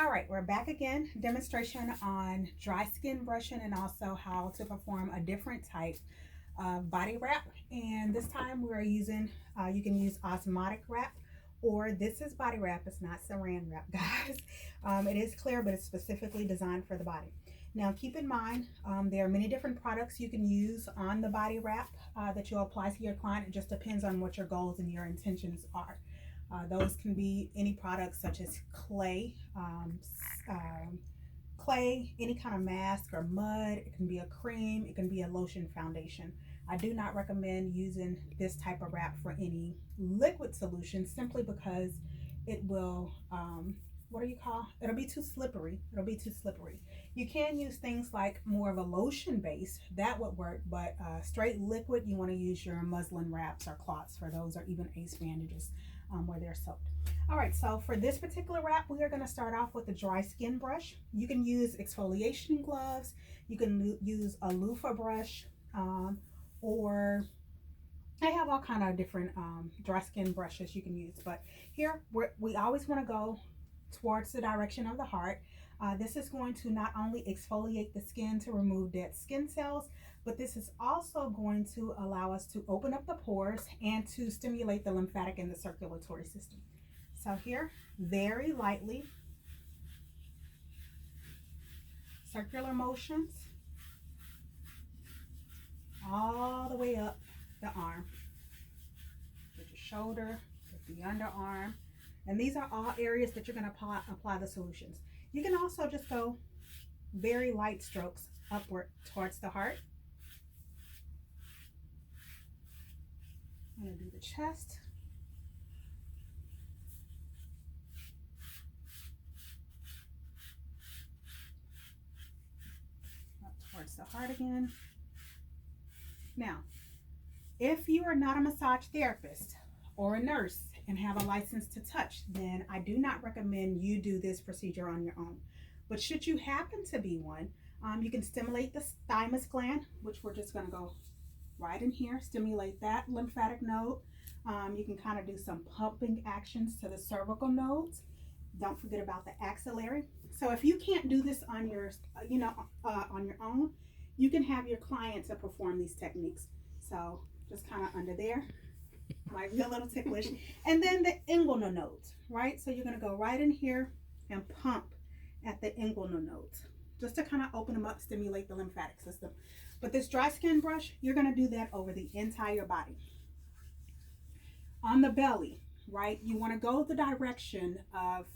All right, we're back again. Demonstration on dry skin brushing and also how to perform a different type of body wrap. And this time we're using, you can use osmotic wrap, or this is body wrap. It's not saran wrap, guys. It is clear, but it's specifically designed for the body. Now keep in mind, there are many different products you can use on the body wrap that you'll apply to your client. It just depends on what your goals and your intentions are. Those can be any products such as clay, any kind of mask or mud. It can be a cream, it can be a lotion foundation. I do not recommend using this type of wrap for any liquid solution simply because it will, it'll be too slippery. You can use things like more of a lotion base, that would work, but straight liquid, you want to use your muslin wraps or cloths for those, or even ace bandages where they're soaked. All right, so for this particular wrap, we are going to start off with a dry skin brush. You can use exfoliation gloves, you can use a loofah brush, or I have all kind of different dry skin brushes you can use, but here we always want to go towards the direction of the heart. This is going to not only exfoliate the skin to remove dead skin cells, but this is also going to allow us to open up the pores and to stimulate the lymphatic and the circulatory system. So here, very lightly, circular motions all the way up the arm, with your shoulder, with the underarm. And these are all areas that you're going to apply the solutions. You can also just go very light strokes upward towards the heart. I'm going to do the chest. Up towards the heart again. Now, if you are not a massage therapist or a nurse and have a license to touch, then I do not recommend you do this procedure on your own. But should you happen to be one, you can stimulate the thymus gland, which we're just going to go right in here, stimulate that lymphatic node. You can kind of do some pumping actions to the cervical nodes. Don't forget about the axillary. So if you can't do this on your, on your own, you can have your client to perform these techniques. So just kind of under there, might be a little ticklish. And then the inguinal nodes, right? So you're going to go right in here and pump at the inguinal nodes, just to kind of open them up, stimulate the lymphatic system. But this dry skin brush, you're going to do that over the entire body. On the belly, right, you want to go the direction of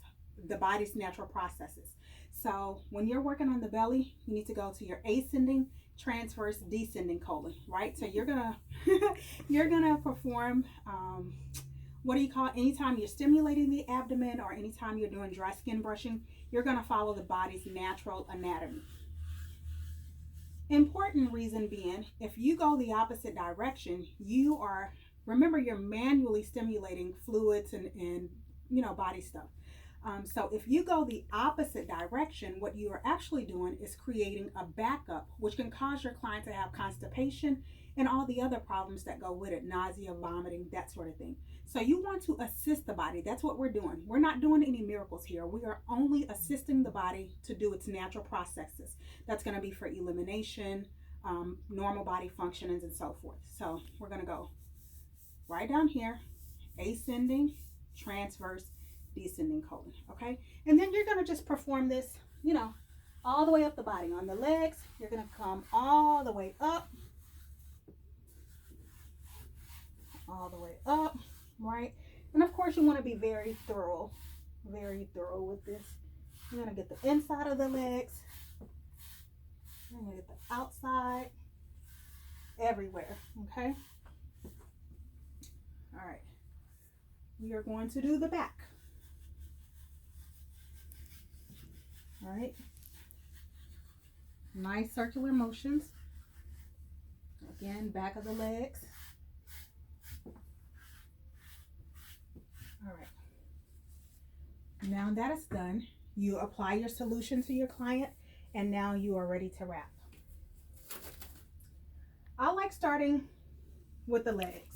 the body's natural processes. So when you're working on the belly, you need to go to your ascending, transverse, descending colon, right? So you're gonna perform anytime you're stimulating the abdomen or anytime you're doing dry skin brushing, you're gonna follow the body's natural anatomy. Important reason being, if you go the opposite direction, remember you're manually stimulating fluids and body stuff. So if you go the opposite direction, what you are actually doing is creating a backup, which can cause your client to have constipation and all the other problems that go with it, nausea, vomiting, that sort of thing. So you want to assist the body. That's what we're doing. We're not doing any miracles here. We are only assisting the body to do its natural processes. That's going to be for elimination, normal body functionings, and so forth. So we're going to go right down here, ascending, transverse, descending colon, okay? And then you're going to just perform this, all the way up the body. On the legs, you're going to come all the way up, right? And of course, you want to be very thorough with this. You're going to get the inside of the legs, you're going to get the outside, everywhere, okay? All right, we are going to do the back. All right, nice circular motions. Again, back of the legs. All right, now that is done, you apply your solution to your client, and now you are ready to wrap. I like starting with the legs.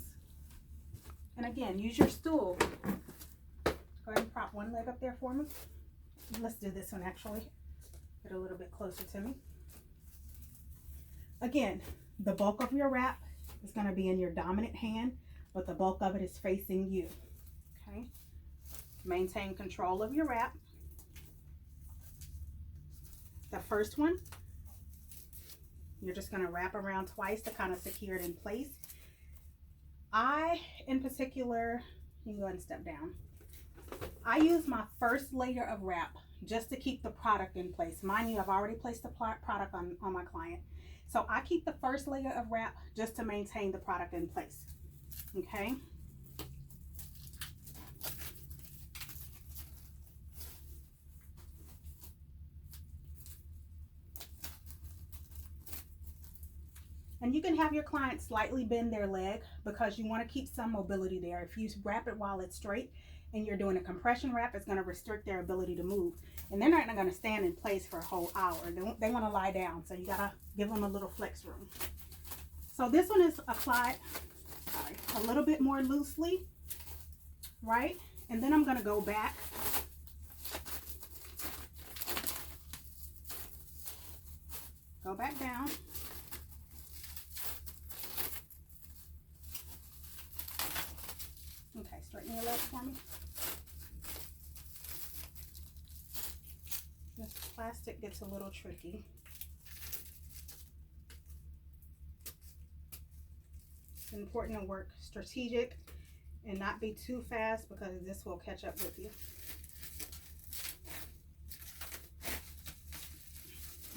And again, use your stool. Go ahead and prop one leg up there for me. let's do this one actually. Get a little bit closer to me. Again, the bulk of your wrap is going to be in your dominant hand, but the bulk of it is facing you. Okay. Maintain control of your wrap. The first one, you're just going to wrap around twice to kind of secure it in place. I, in particular, you can go ahead and step down. I use my first layer of wrap just to keep the product in place. Mind you, I've already placed the product on my client. So I keep the first layer of wrap just to maintain the product in place. Okay. And you can have your client slightly bend their leg because you want to keep some mobility there. If you wrap it while it's straight and you're doing a compression wrap, it's going to restrict their ability to move. And they're not going to stand in place for a whole hour. They want to lie down. So you got to give them a little flex room. So this one is applied a little bit more loosely, right? And then I'm going to go back. Go back down. Okay, straighten your legs for me. This plastic gets a little tricky. It's important to work strategic and not be too fast because this will catch up with you.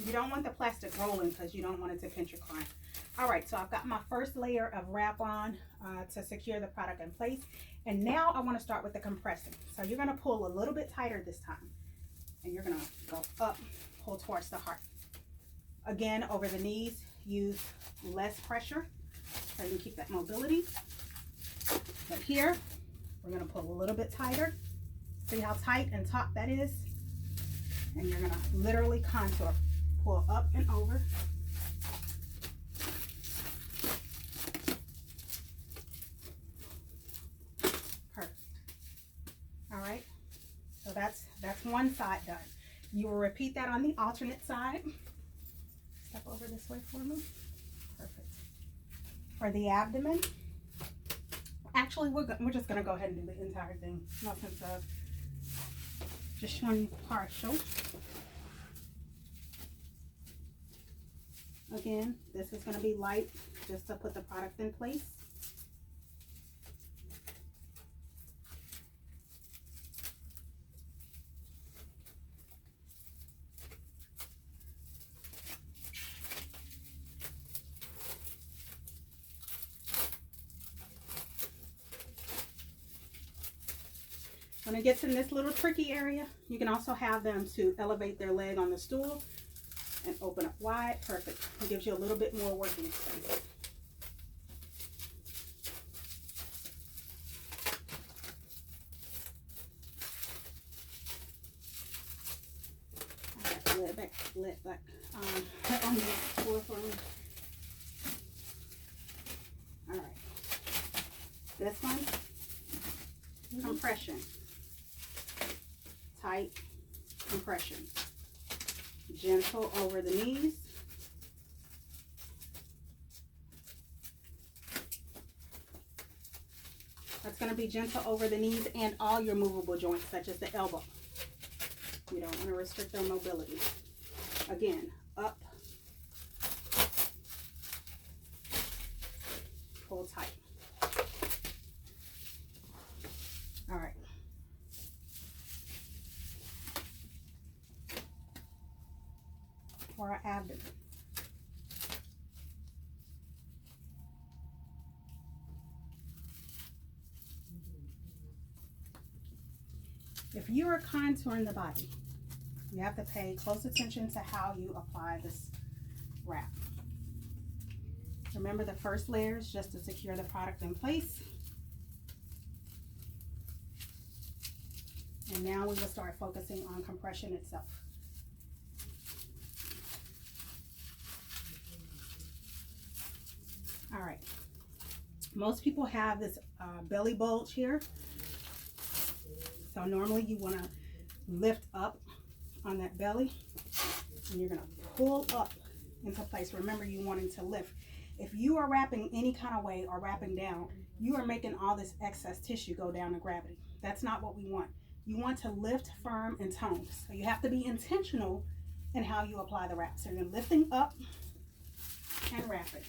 You don't want the plastic rolling because you don't want it to pinch your client. All right, so I've got my first layer of wrap on to secure the product in place. And now I want to start with the compressing. So you're going to pull a little bit tighter this time. And you're going to go up, pull towards the heart. Again, over the knees, use less pressure so you can keep that mobility. But here, we're going to pull a little bit tighter. See how tight and taut that is? And you're going to literally contour. Pull up and over. Perfect. All right. So that's one side done. You will repeat that on the alternate side. Step over this way for me. Perfect. For the abdomen, actually we're just going to go ahead and do the entire thing. No sense of just showing you partial. Again, this is going to be light just to put the product in place. When it gets in this little tricky area, you can also have them to elevate their leg on the stool and open up wide. Perfect. It gives you a little bit more working space. All right, let it back on the floor for me. All right. This one, compression. Tight compression. Gentle over the knees. That's going to be gentle over the knees and all your movable joints, such as the elbow. You don't want to restrict their mobility. Again, up, pull tight. All right. For our abdomen. If you are contouring the body, you have to pay close attention to how you apply this wrap. Remember, the first layer is just to secure the product in place. And now we will start focusing on compression itself. All right. Most people have this belly bulge here. So normally you want to lift up on that belly, and you're gonna pull up into place. Remember, you wanting to lift. If you are wrapping any kind of way or wrapping down, you are making all this excess tissue go down to gravity. That's not what we want. You want to lift, firm, and tone. So you have to be intentional in how you apply the wrap. So you're lifting up and wrapping.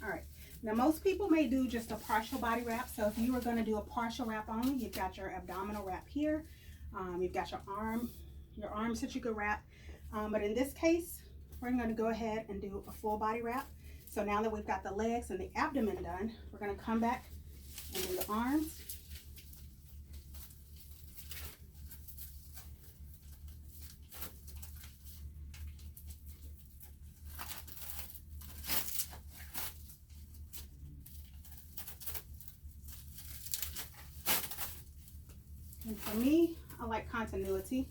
All right. Now, most people may do just a partial body wrap. So if you were going to do a partial wrap only, you've got your abdominal wrap here. You've got your arms that you could wrap. But in this case, we're going to go ahead and do a full body wrap. So now that we've got the legs and the abdomen done, we're going to come back and do the arms. And for me, I like continuity.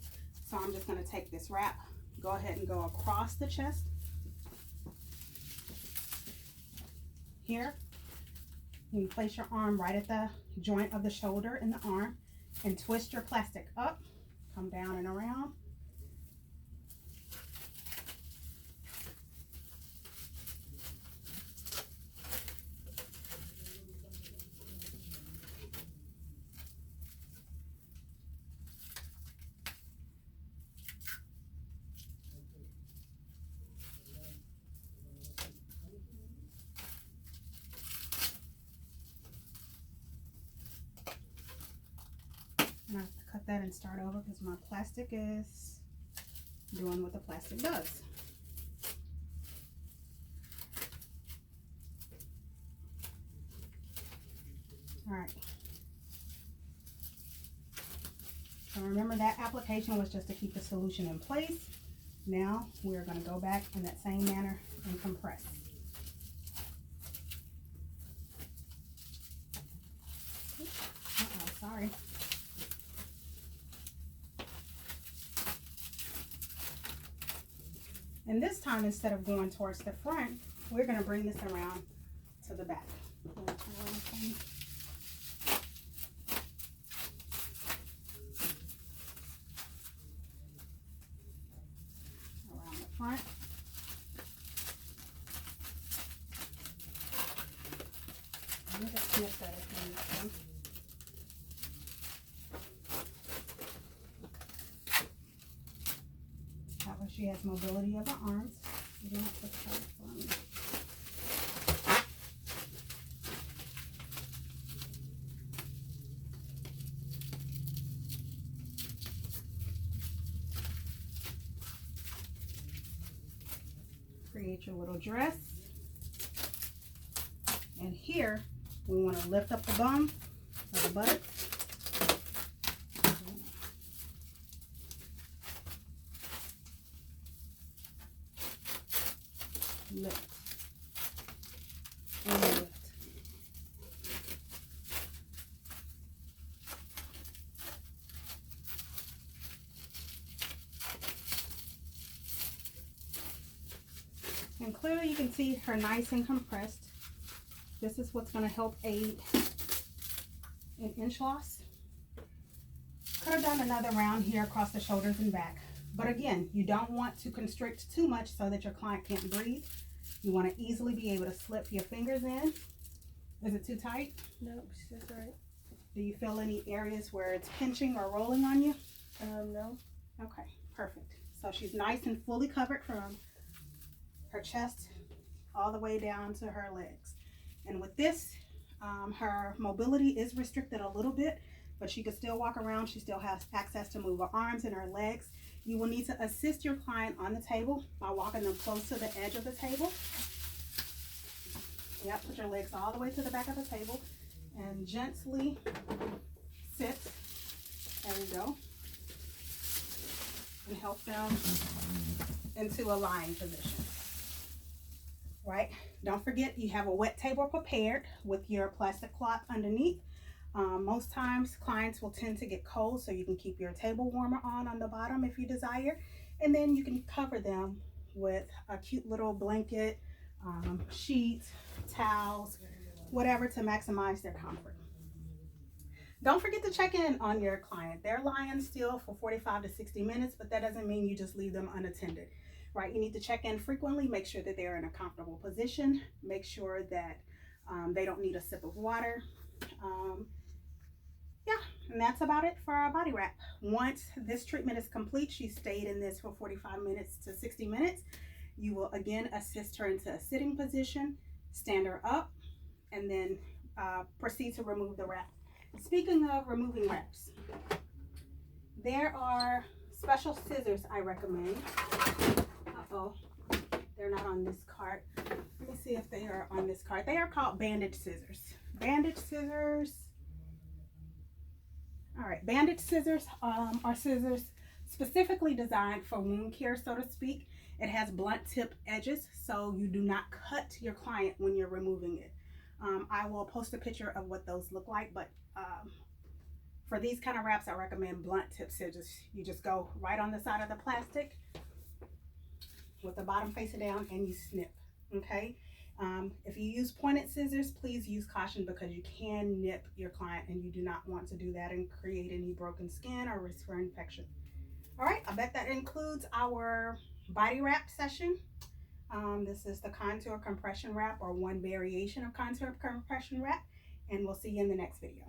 So I'm just going to take this wrap, go ahead and go across the chest. Here, you place your arm right at the joint of the shoulder and the arm and twist your plastic up, come down and around. And I have to cut that and start over because my plastic is doing what the plastic does. All right. So remember, that application was just to keep the solution in place. Now we're going to go back in that same manner and compress. Uh-oh, sorry. And this time, instead of going towards the front, we're going to bring this around to the back. Around the front. Let me just snip that if you need to. That way she has mobility of her arms. You don't have to cut it for me. Create your little dress. And here, we want to lift up the bum or the buttocks. Lift and lift. And clearly you can see her nice and compressed. This is what's going to help aid in inch loss. Could have done another round here across the shoulders and back. But again, you don't want to constrict too much so that your client can't breathe. You want to easily be able to slip your fingers in. Is it too tight? No, that's all right. Do you feel any areas where it's pinching or rolling on you? No. Okay, perfect. So she's nice and fully covered from her chest all the way down to her legs. And with this, her mobility is restricted a little bit, but she can still walk around. She still has access to move her arms and her legs. You will need to assist your client on the table by walking them close to the edge of the table. Yep, put your legs all the way to the back of the table and gently sit. There we go. And help them into a lying position. Right? Don't forget, you have a wet table prepared with your plastic cloth underneath. Most times clients will tend to get cold, so you can keep your table warmer on the bottom if you desire. And then you can cover them with a cute little blanket, sheets, towels, whatever to maximize their comfort. Don't forget to check in on your client. They're lying still for 45 to 60 minutes, but that doesn't mean you just leave them unattended, right? You need to check in frequently, make sure that they're in a comfortable position, make sure that they don't need a sip of water. Yeah, and that's about it for our body wrap. Once this treatment is complete, she stayed in this for 45 minutes to 60 minutes. You will again assist her into a sitting position, stand her up, and then proceed to remove the wrap. Speaking of removing wraps, there are special scissors I recommend. Uh-oh, they're not on this card. Let me see if they are on this card. They are called bandage scissors. Bandage scissors. All right, bandage scissors are scissors specifically designed for wound care, so to speak. It has blunt tip edges, so you do not cut your client when you're removing it. I will post a picture of what those look like, but for these kind of wraps, I recommend blunt tip scissors. You just go right on the side of the plastic with the bottom facing down and you snip, okay? If you use pointed scissors, please use caution because you can nip your client and you do not want to do that and create any broken skin or risk for infection. All right, I bet that includes our body wrap session. This is the contour compression wrap, or one variation of contour compression wrap, and we'll see you in the next video.